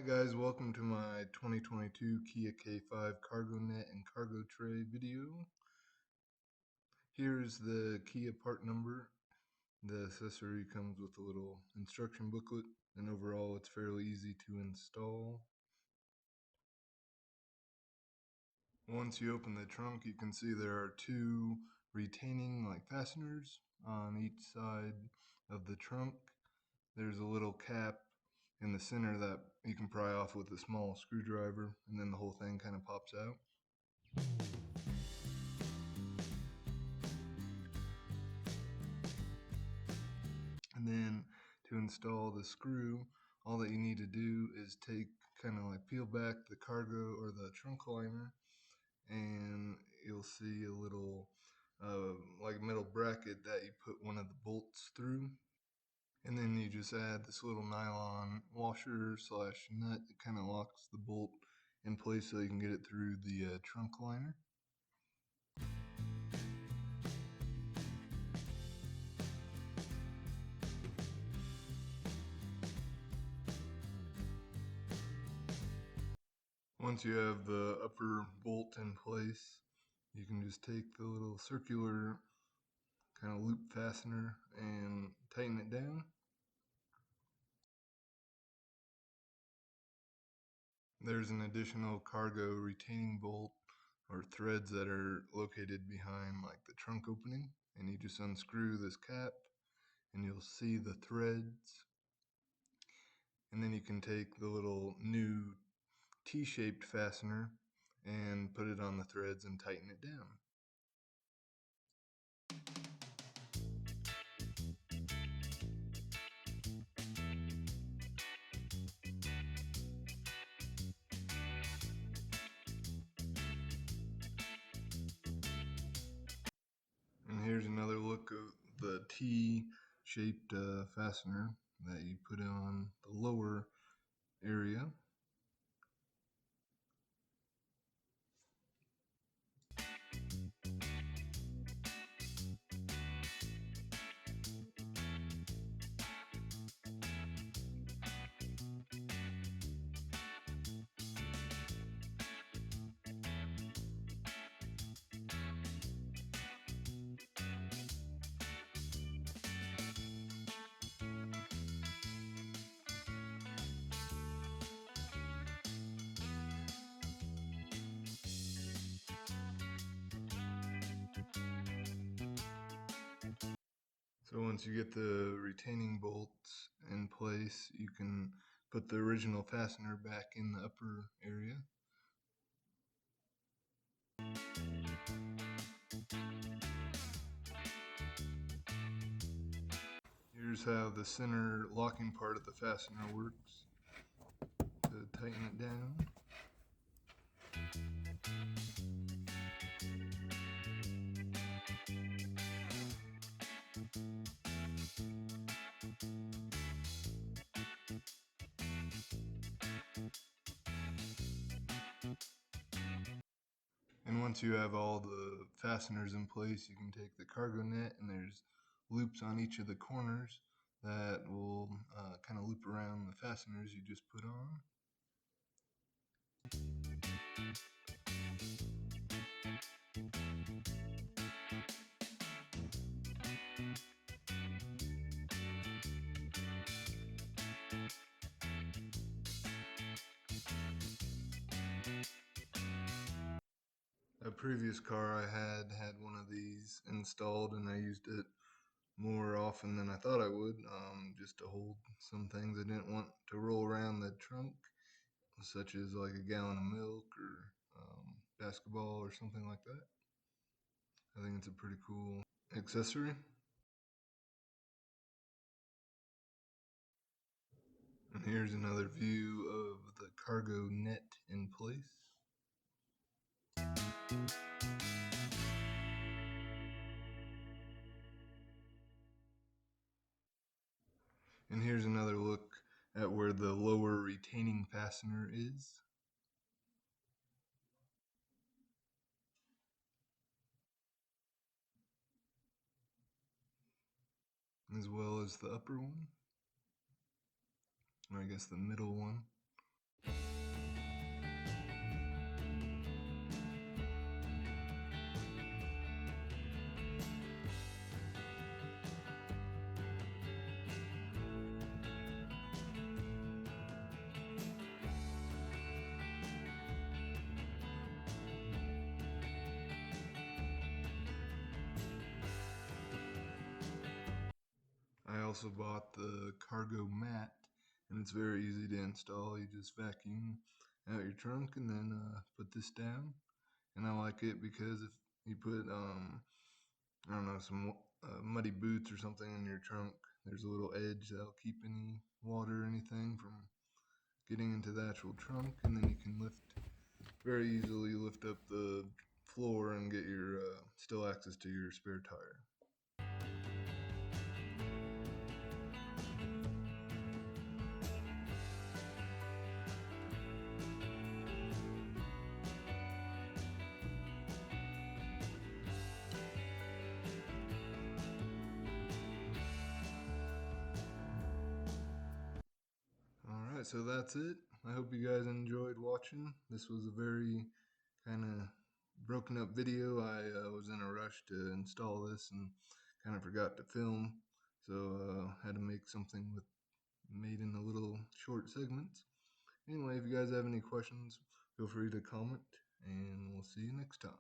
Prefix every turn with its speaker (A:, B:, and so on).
A: Hi guys, welcome to my 2022 Kia K5 cargo net and cargo tray video. Here's the Kia part number. The accessory comes with a little instruction booklet, and overall it's fairly easy to install. Once you open the trunk, you can see there are two retaining fasteners on each side of the trunk. There's a little cap in the center that you can pry off with a small screwdriver, and then the whole thing kind of pops out. And then to install the screw, all that you need to do is peel back the cargo or the trunk liner, and you'll see a little metal bracket that you put one of the bolts through. And then you just add this little nylon washer slash nut that kind of locks the bolt in place so you can get it through the trunk liner. Once you have the upper bolt in place, you can just take the little circular kind of loop fastener and tighten it down. There's an additional cargo retaining bolt or threads that are located behind the trunk opening, and you just unscrew this cap and you'll see the threads, and then you can take the little new T-shaped fastener and put it on the threads and tighten it down. And here's another look of the T-shaped fastener that you put on the lower area. So once you get the retaining bolts in place, you can put the original fastener back in the upper area. Here's how the center locking part of the fastener works to tighten it down. And once you have all the fasteners in place, you can take the cargo net, and there's loops on each of the corners that will kind of loop around the fasteners you just put on. A previous car I had one of these installed, and I used it more often than I thought I would, just to hold some things I didn't want to roll around the trunk, such as like a gallon of milk or basketball or something like that. I think it's a pretty cool accessory. And here's another view of the cargo net in place. And here's another look at where the lower retaining fastener is. As well as the upper one, or I guess the middle one. also bought the cargo mat, and it's very easy to install. You just vacuum out your trunk and then put this down. And I like it because if you put I don't know, some muddy boots or something in your trunk, there's a little edge that'll keep any water or anything from getting into the actual trunk, and then you can very easily lift up the floor and get your still access to your spare tire. All right, so that's it. I hope you guys enjoyed watching. This was a very kind of broken up video. I was in a rush to install this and kind of forgot to film, so had to make something with made in a little short segments. Anyway, if you guys have any questions, feel free to comment, and we'll see you next time.